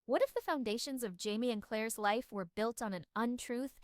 What if the foundations of Jamie and Claire's life were built on an untruth?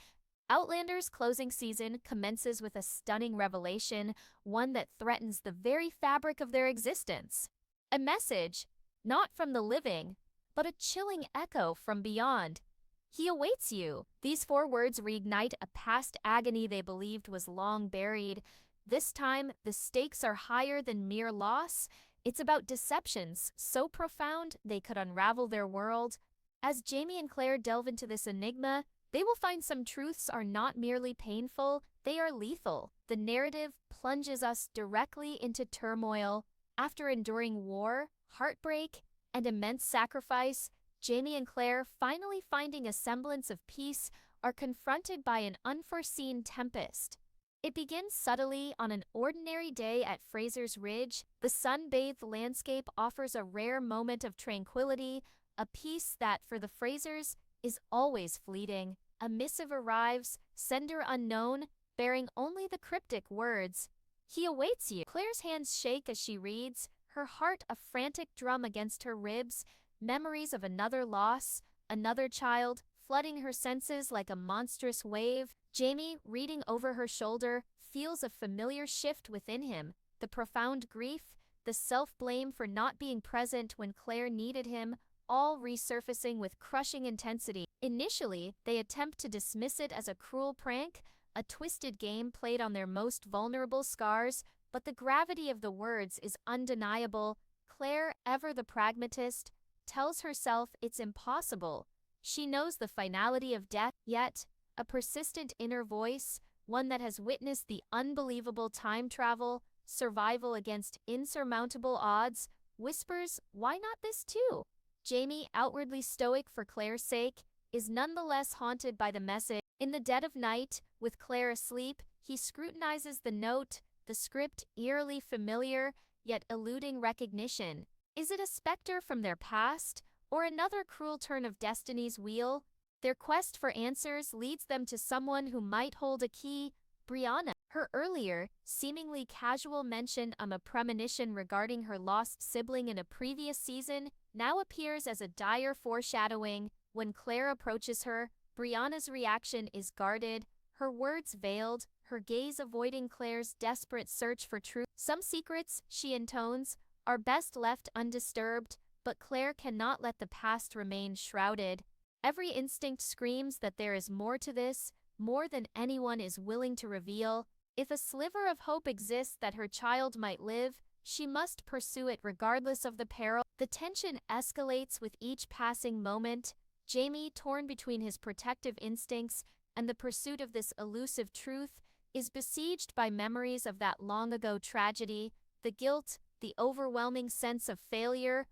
Outlander's closing season commences with a stunning revelation, one that threatens the very fabric of their existence. A message, not from the living, but a chilling echo from beyond. He awaits you. These four words reignite a past agony they believed was long buried. This time, the stakes are higher than mere loss. It's about deceptions so profound they could unravel their world. As Jamie and Claire delve into this enigma, they will find some truths are not merely painful, they are lethal. The narrative plunges us directly into turmoil. After enduring war, heartbreak, and immense sacrifice, Jamie and Claire, finally finding a semblance of peace, are confronted by an unforeseen tempest. It begins subtly on an ordinary day at Fraser's Ridge. The sun-bathed landscape offers a rare moment of tranquility, a peace that, for the Frasers, is always fleeting. A missive arrives, sender unknown, bearing only the cryptic words, "He awaits you." Claire's hands shake as she reads, her heart a frantic drum against her ribs, memories of another loss, another child, flooding her senses like a monstrous wave. Jamie, reading over her shoulder, feels a familiar shift within him, the profound grief, the self-blame for not being present when Claire needed him, all resurfacing with crushing intensity. Initially, they attempt to dismiss it as a cruel prank, a twisted game played on their most vulnerable scars, but the gravity of the words is undeniable. Claire, ever the pragmatist, tells herself it's impossible. She knows the finality of death, yet, a persistent inner voice, one that has witnessed the unbelievable time travel, survival against insurmountable odds, whispers, "Why not this too?" Jamie, outwardly stoic for Claire's sake, is nonetheless haunted by the message. In the dead of night, with Claire asleep, he scrutinizes the note, the script eerily familiar, yet eluding recognition. Is it a specter from their past, or another cruel turn of destiny's wheel? Their quest for answers leads them to someone who might hold a key, Brianna. Her earlier, seemingly casual mention of a premonition regarding her lost sibling in a previous season now appears as a dire foreshadowing. When Claire approaches her, Brianna's reaction is guarded, her words veiled, her gaze avoiding Claire's desperate search for truth. Some secrets, she intones, are best left undisturbed, but Claire cannot let the past remain shrouded. Every instinct screams that there is more to this, more than anyone is willing to reveal. If a sliver of hope exists that her child might live, she must pursue it regardless of the peril. The tension escalates with each passing moment. Jamie, torn between his protective instincts and the pursuit of this elusive truth, is besieged by memories of that long-ago tragedy, the guilt, the overwhelming sense of failure,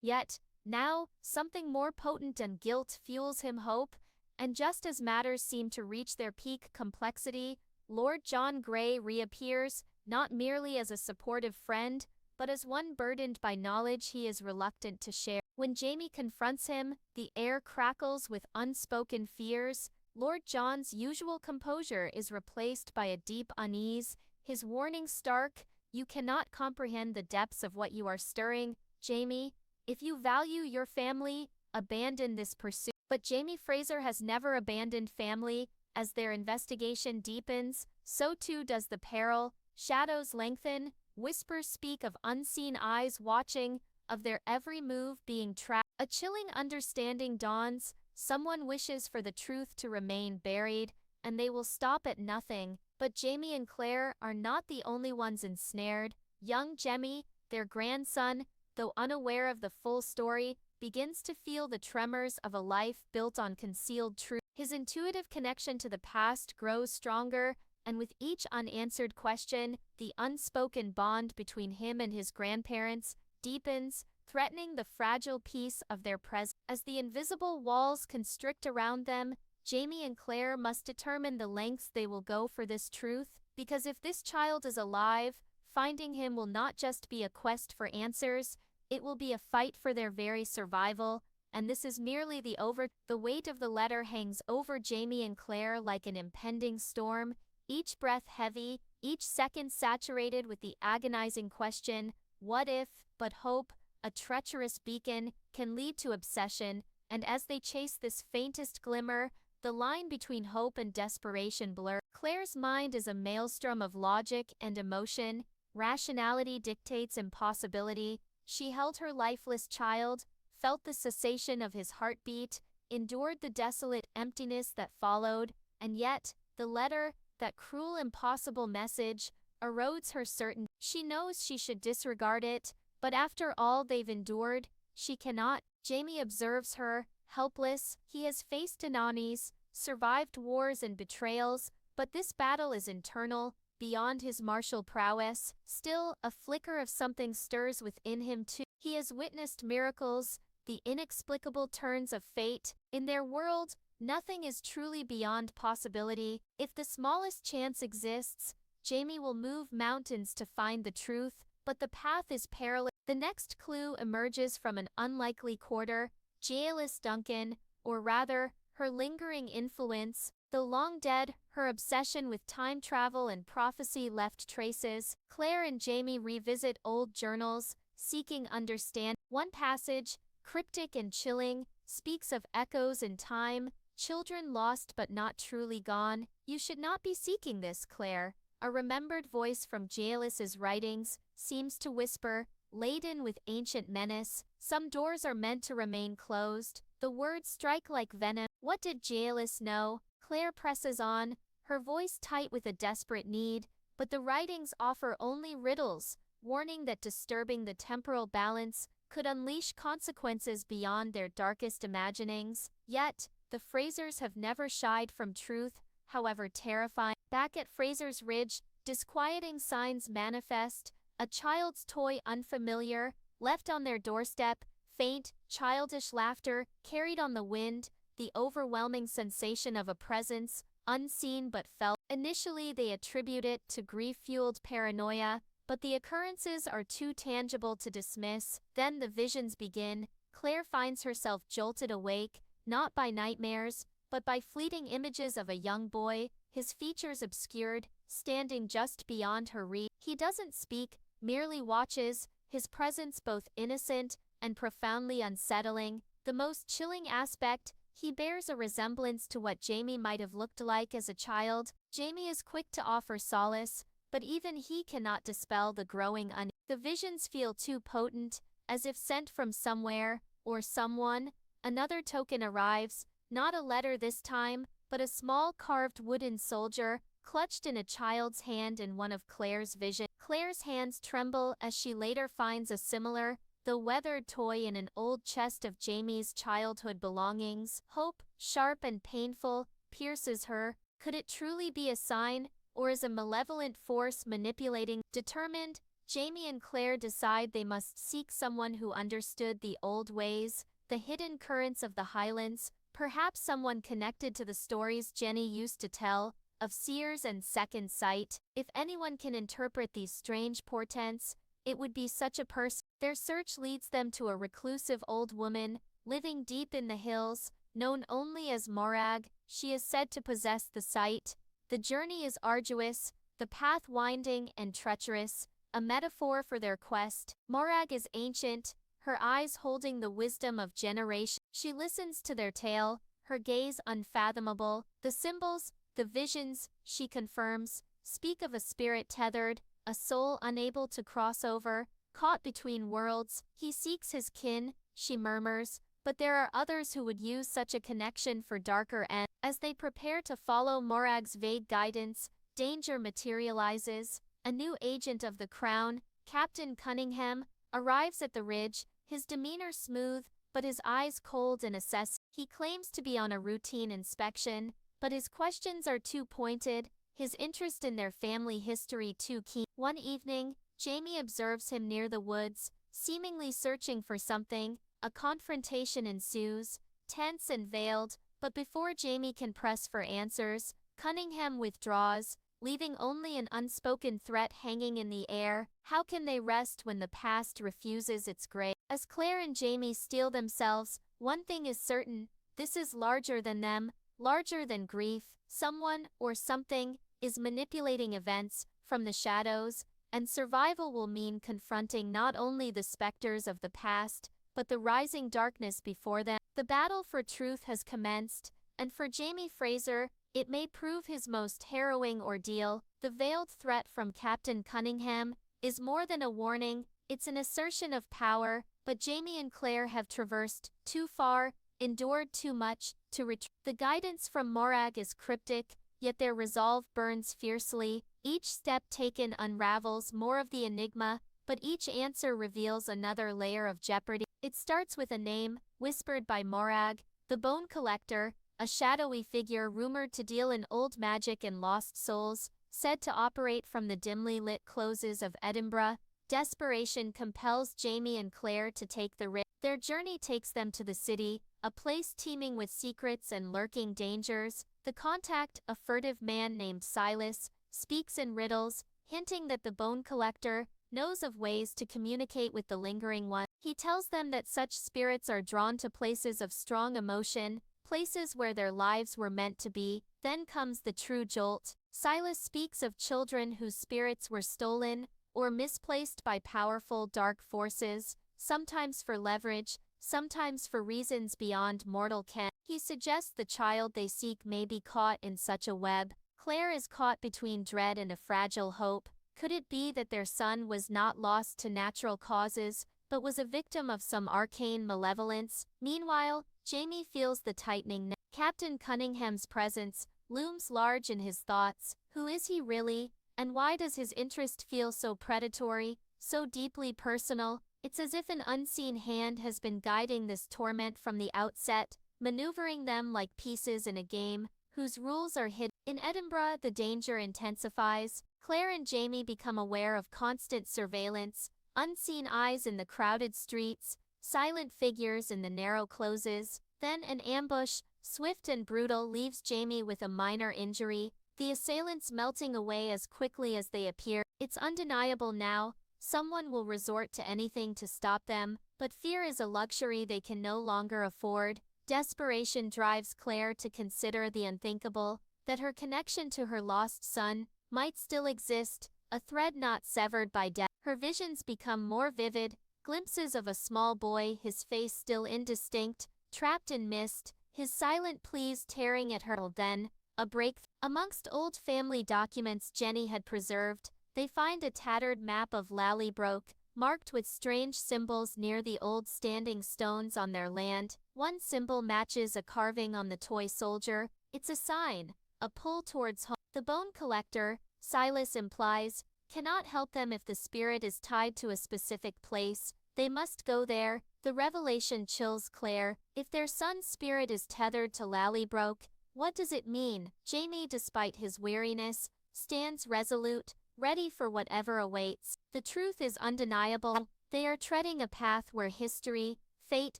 Yet, now, something more potent than guilt fuels him hope, and just as matters seem to reach their peak complexity, Lord John Grey reappears, not merely as a supportive friend, but as one burdened by knowledge he is reluctant to share. When Jamie confronts him, the air crackles with unspoken fears. Lord John's usual composure is replaced by a deep unease, his warning stark, "You cannot comprehend the depths of what you are stirring, Jamie. If you value your family, abandon this pursuit." But Jamie Fraser has never abandoned family. As their investigation deepens, so too does the peril. Shadows lengthen, whispers speak of unseen eyes watching, of their every move being tracked. A chilling understanding dawns. Someone wishes for the truth to remain buried, and they will stop at nothing. But Jamie and Claire are not the only ones ensnared. Young Jemmy, their grandson, though unaware of the full story, begins to feel the tremors of a life built on concealed truth. His intuitive connection to the past grows stronger, and with each unanswered question, the unspoken bond between him and his grandparents deepens, threatening the fragile peace of their present. As the invisible walls constrict around them, Jamie and Claire must determine the lengths they will go for this truth, because if this child is alive, finding him will not just be a quest for answers, it will be a fight for their very survival, and this is merely the weight of the letter hangs over Jamie and Claire like an impending storm, each breath heavy, each second saturated with the agonizing question, what if, but hope, a treacherous beacon, can lead to obsession, and as they chase this faintest glimmer, the line between hope and desperation blurs. Claire's mind is a maelstrom of logic and emotion. Rationality dictates impossibility. She held her lifeless child, felt the cessation of his heartbeat, endured the desolate emptiness that followed, and yet, the letter, that cruel, impossible message, erodes her certainty. She knows she should disregard it, but after all they've endured, she cannot. Jamie observes her, helpless. He has faced enemies, survived wars and betrayals, but this battle is internal, beyond his martial prowess. Still, a flicker of something stirs within him too. He has witnessed miracles, the inexplicable turns of fate. In their world, nothing is truly beyond possibility. If the smallest chance exists, Jamie will move mountains to find the truth, but the path is perilous. The next clue emerges from an unlikely quarter, Jaelis Duncan, or rather, her lingering influence. Though long dead, her obsession with time travel and prophecy left traces. Claire and Jamie revisit old journals, seeking understanding. One passage, cryptic and chilling, speaks of echoes in time, children lost but not truly gone. You should not be seeking this, Claire. A remembered voice from Jaelis's writings seems to whisper, laden with ancient menace. Some doors are meant to remain closed. The words strike like venom. What did Jaelis know? Claire presses on, her voice tight with a desperate need, but the writings offer only riddles, warning that disturbing the temporal balance could unleash consequences beyond their darkest imaginings. Yet, the Frasers have never shied from truth, however terrifying. Back at Fraser's Ridge, disquieting signs manifest, a child's toy unfamiliar, left on their doorstep, faint, childish laughter, carried on the wind, the overwhelming sensation of a presence, unseen but felt. Initially they attribute it to grief-fueled paranoia, but the occurrences are too tangible to dismiss. Then the visions begin. Claire finds herself jolted awake, not by nightmares, but by fleeting images of a young boy, his features obscured, standing just beyond her reach. He doesn't speak, merely watches, his presence both innocent and profoundly unsettling. The most chilling aspect, he bears a resemblance to what Jamie might have looked like as a child. Jamie is quick to offer solace, but even he cannot dispel the growing unease. The visions feel too potent, as if sent from somewhere, or someone. Another token arrives, not a letter this time, but a small carved wooden soldier, clutched in a child's hand in one of Claire's visions. Claire's hands tremble as she later finds a similar, though weathered toy in an old chest of Jamie's childhood belongings. Hope, sharp and painful, pierces her. Could it truly be a sign, or is a malevolent force manipulating? Determined, Jamie and Claire decide they must seek someone who understood the old ways, the hidden currents of the Highlands, perhaps someone connected to the stories Jenny used to tell, of seers and second sight. If anyone can interpret these strange portents, it would be such a person. Their search leads them to a reclusive old woman, living deep in the hills, known only as Morag. She is said to possess the sight. The journey is arduous, the path winding and treacherous, a metaphor for their quest. Morag is ancient, her eyes holding the wisdom of generations. She listens to their tale, her gaze unfathomable. The symbols, the visions, she confirms, speak of a spirit tethered, a soul unable to cross over, caught between worlds. He seeks his kin, she murmurs, but there are others who would use such a connection for darker ends. As they prepare to follow Morag's vague guidance, danger materializes. A new agent of the Crown, Captain Cunningham, arrives at the ridge, his demeanor smooth, but his eyes cold and assessing. He claims to be on a routine inspection, but his questions are too pointed, his interest in their family history too keen. One evening, Jamie observes him near the woods, seemingly searching for something. A confrontation ensues, tense and veiled, but before Jamie can press for answers, Cunningham withdraws, leaving only an unspoken threat hanging in the air. How can they rest when the past refuses its grace? As Claire and Jamie steel themselves, one thing is certain, this is larger than them, larger than grief. Someone, or something, is manipulating events, from the shadows, and survival will mean confronting not only the specters of the past, but the rising darkness before them. The battle for truth has commenced, and for Jamie Fraser, it may prove his most harrowing ordeal. The veiled threat from Captain Cunningham is more than a warning, it's an assertion of power, but Jamie and Claire have traversed too far, endured too much, to retreat. The guidance from Morag is cryptic, yet their resolve burns fiercely. Each step taken unravels more of the enigma, but each answer reveals another layer of jeopardy. It starts with a name, whispered by Morag, the Bone Collector, a shadowy figure rumored to deal in old magic and lost souls, said to operate from the dimly lit closes of Edinburgh. Desperation compels Jamie and Claire to take the risk. Their journey takes them to the city, a place teeming with secrets and lurking dangers. The contact, a furtive man named Silas, speaks in riddles, hinting that the Bone Collector knows of ways to communicate with the lingering one. He tells them that such spirits are drawn to places of strong emotion, places where their lives were meant to be. Then comes the true jolt. Silas speaks of children whose spirits were stolen or misplaced by powerful dark forces, sometimes for leverage, sometimes for reasons beyond mortal ken. He suggests the child they seek may be caught in such a web. Claire is caught between dread and a fragile hope. Could it be that their son was not lost to natural causes, but was a victim of some arcane malevolence? Meanwhile, Jamie feels the tightening neck. Captain Cunningham's presence looms large in his thoughts. Who is he really? And why does his interest feel so predatory, so deeply personal? It's as if an unseen hand has been guiding this torment from the outset, maneuvering them like pieces in a game whose rules are hidden. In Edinburgh, the danger intensifies. Claire and Jamie become aware of constant surveillance, unseen eyes in the crowded streets, silent figures in the narrow closes. Then an ambush, swift and brutal, leaves Jamie with a minor injury, the assailants melting away as quickly as they appear. It's undeniable now, someone will resort to anything to stop them, but fear is a luxury they can no longer afford. Desperation drives Claire to consider the unthinkable, that her connection to her lost son might still exist, a thread not severed by death. Her visions become more vivid, glimpses of a small boy, his face still indistinct, trapped in mist, his silent pleas tearing at her. Then, a breakthrough. Amongst old family documents Jenny had preserved, they find a tattered map of Lallybroke, marked with strange symbols near the old standing stones on their land. One symbol matches a carving on the toy soldier. It's a sign, a pull towards home. The Bone Collector, Silas implies, cannot help them if the spirit is tied to a specific place. They must go there. The revelation chills Claire. If their son's spirit is tethered to Lallybroke, what does it mean? Jamie, despite his weariness, stands resolute, ready for whatever awaits. The truth is undeniable. They are treading a path where history, fate,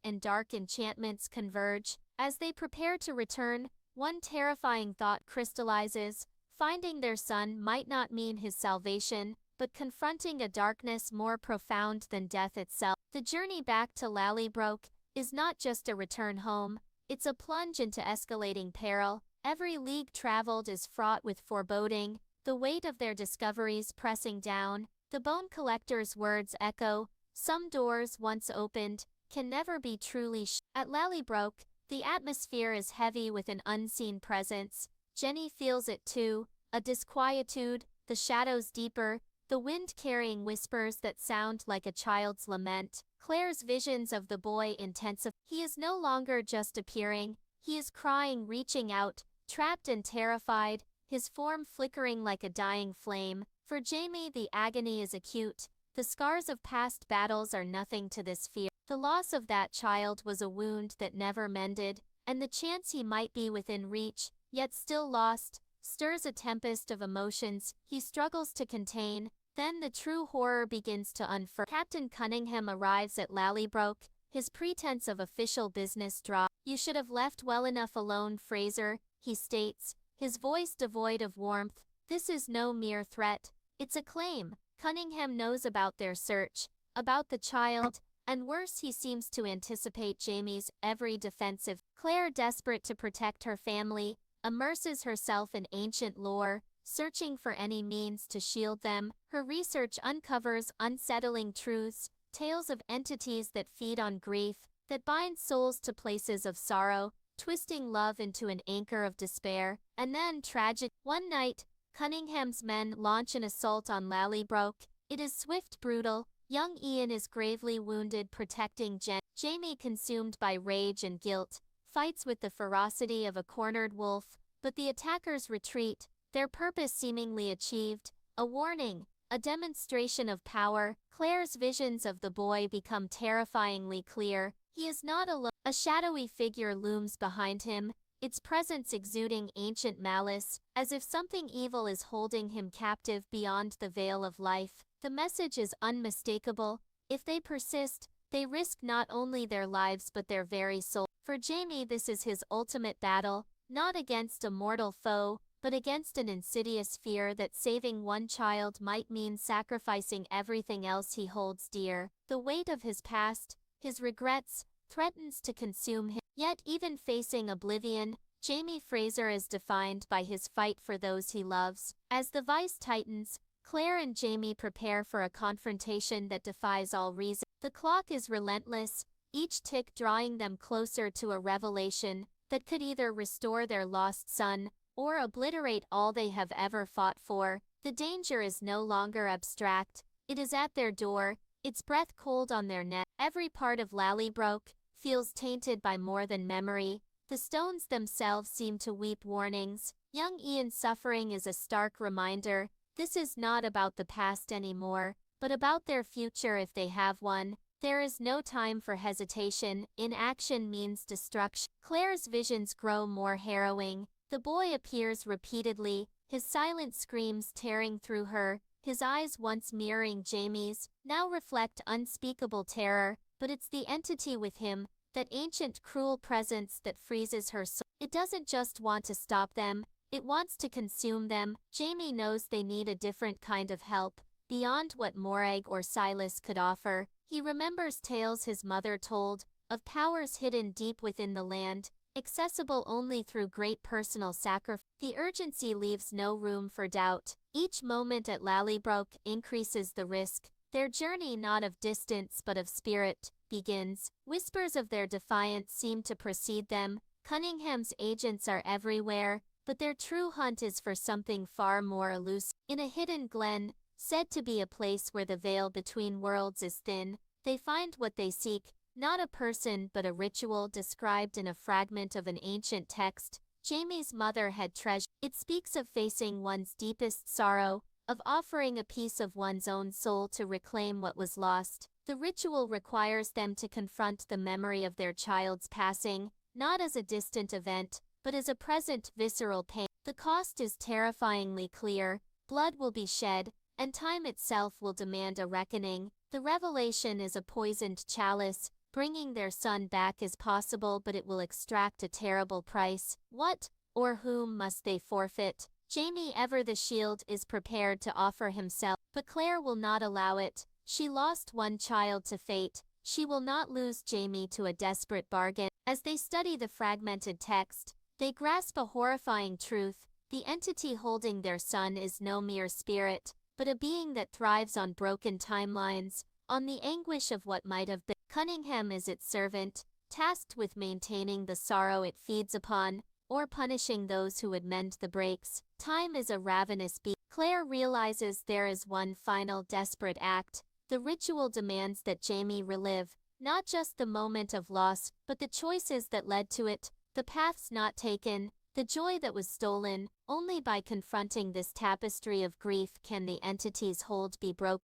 and dark enchantments converge. As they prepare to return, one terrifying thought crystallizes. Finding their son might not mean his salvation, but confronting a darkness more profound than death itself. The journey back to Lallybroke is not just a return home, it's a plunge into escalating peril. Every league traveled is fraught with foreboding, the weight of their discoveries pressing down. The Bone Collector's words echo, some doors once opened can never be truly shut. At Lallybroke, the atmosphere is heavy with an unseen presence. Jenny feels it too, a disquietude, the shadows deeper, the wind carrying whispers that sound like a child's lament. Claire's visions of the boy intensify. He is no longer just appearing, he is crying, reaching out, trapped and terrified, his form flickering like a dying flame. For Jamie, the agony is acute. The scars of past battles are nothing to this fear. The loss of that child was a wound that never mended, and the chance he might be within reach, yet still lost, stirs a tempest of emotions he struggles to contain. Then the true horror begins to unfurl. Captain Cunningham arrives at Lallybroke, his pretense of official business drops. "You should have left well enough alone, Fraser," he states, his voice devoid of warmth. This is no mere threat, it's a claim. Cunningham knows about their search, about the child, and worse, he seems to anticipate Jamie's every defensive. Claire, desperate to protect her family, immerses herself in ancient lore, searching for any means to shield them. Her research uncovers unsettling truths, tales of entities that feed on grief, that bind souls to places of sorrow, twisting love into an anchor of despair. And then, tragic, one night, Cunningham's men launch an assault on Lallybroke. It is swift, brutal. Young Ian is gravely wounded protecting Jen. Jamie, consumed by rage and guilt, fights with the ferocity of a cornered wolf, but the attackers retreat, their purpose seemingly achieved. A warning, a demonstration of power. Claire's visions of the boy become terrifyingly clear. He is not alone. A shadowy figure looms behind him, its presence exuding ancient malice, as if something evil is holding him captive beyond the veil of life. The message is unmistakable. If they persist, they risk not only their lives but their very soul. For Jamie, this is his ultimate battle, not against a mortal foe, but against an insidious fear that saving one child might mean sacrificing everything else he holds dear. The weight of his past, his regrets, threatens to consume him. Yet even facing oblivion, Jamie Fraser is defined by his fight for those he loves. As the vice tightens, Claire and Jamie prepare for a confrontation that defies all reason. The clock is relentless, each tick drawing them closer to a revelation that could either restore their lost son or obliterate all they have ever fought for. The danger is no longer abstract. It is at their door, its breath cold on their neck. Every part of Lallybroke feels tainted by more than memory. The stones themselves seem to weep warnings. Young Ian's suffering is a stark reminder. This is not about the past anymore, but about their future if they have one. There is no time for hesitation. Inaction means destruction. Claire's visions grow more harrowing. The boy appears repeatedly, his silent screams tearing through her. His eyes, once mirroring Jamie's, now reflect unspeakable terror, but it's the entity with him, that ancient cruel presence, that freezes her soul. It doesn't just want to stop them, it wants to consume them. Jamie knows they need a different kind of help, beyond what Morag or Silas could offer. He remembers tales his mother told, of powers hidden deep within the land, accessible only through great personal sacrifice. The urgency leaves no room for doubt. Each moment at Lallybroke increases the risk. Their journey, not of distance but of spirit, begins. Whispers of their defiance seem to precede them. Cunningham's agents are everywhere, but their true hunt is for something far more elusive. In a hidden glen, said to be a place where the veil between worlds is thin, they find what they seek. Not a person but a ritual described in a fragment of an ancient text Jamie's mother had treasured. It speaks of facing one's deepest sorrow, of offering a piece of one's own soul to reclaim what was lost. The ritual requires them to confront the memory of their child's passing, not as a distant event, but as a present visceral pain. The cost is terrifyingly clear. Blood will be shed, and time itself will demand a reckoning. The revelation is a poisoned chalice. Bringing their son back is possible, but it will extract a terrible price. What, or whom, must they forfeit? Jamie, ever the shield, is prepared to offer himself, but Claire will not allow it. She lost one child to fate. She will not lose Jamie to a desperate bargain. As they study the fragmented text, they grasp a horrifying truth. The entity holding their son is no mere spirit, but a being that thrives on broken timelines, on the anguish of what might have been. Cunningham is its servant, tasked with maintaining the sorrow it feeds upon, or punishing those who would mend the breaks. Time is a ravenous beast. Claire realizes there is one final desperate act. The ritual demands that Jamie relive, not just the moment of loss, but the choices that led to it, the paths not taken, the joy that was stolen. Only by confronting this tapestry of grief can the entity's hold be broken.